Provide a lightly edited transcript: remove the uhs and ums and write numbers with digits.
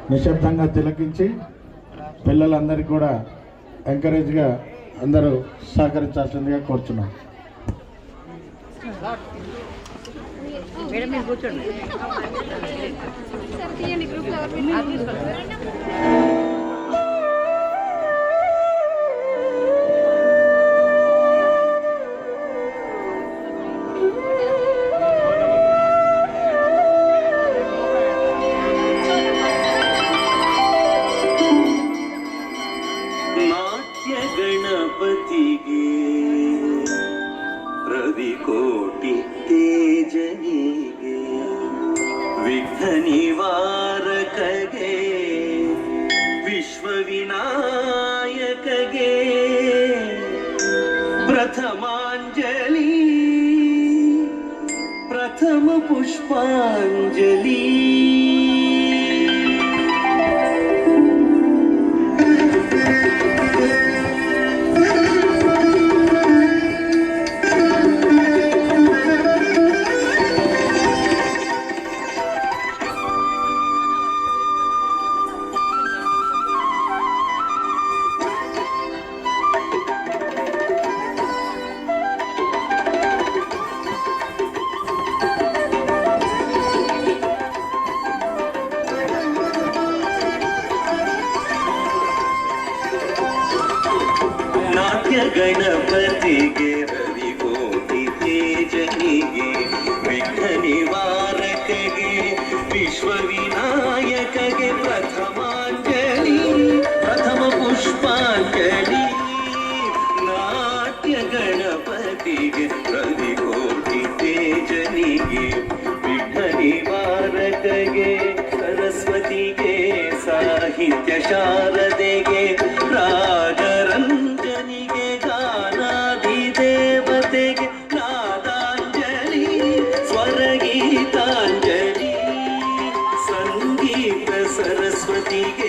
నిశ్శబ్దంగా తిలకించి పిల్లలందరికీ కూడా ఎంకరేజ్గా అందరూ సహకరించాల్సిందిగా కోరుతున్నాం. ಗಣಪತಿಗೆ ರವಿಕೋಟಿ ತೇಜನಿಗೆ ವಿಘ್ನ ನಿವಾರಕಗೆ ವಿಶ್ವವಿನಾಯಕಗೆ ಪ್ರಥಮಾಂಜಲಿ ಪ್ರಥಮ ಪುಷ್ಪಾಂಜಲಿ. ಗಣಪತಿಗೆ ರವಿಕೋಟಿ ತೇಜನಿಗೆ ವಿಘ್ನ ನಿವಾರಕಗೆ ವಿಶ್ವವಿನಾಯಕಗೆ ಪ್ರಥಮಾಂಜಲಿ ಪ್ರಥಮ ಪುಷ್ಪಾಂಜಲಿ. ನಾಟ್ಯ ಗಣಪತಿಗೆ ರವಿಕೋಟಿ ತೇಜನಿಗೆ ವಿಘ್ನ ನಿವಾರಕಗೆ ಸರಸ್ವತಿಗೆ ಸಾಹಿತ್ಯ ಶಾರದೆಗೆ ರಾಜರಂಜನಿಗೆ ಗಾನಾಧಿದೇವತೆಗೆ ನಾದಾಂಜಲಿ ಸ್ವರಗೀತಾಂಜಲಿ. ಸಂಗೀತ ಸರಸ್ವತಿಗೆ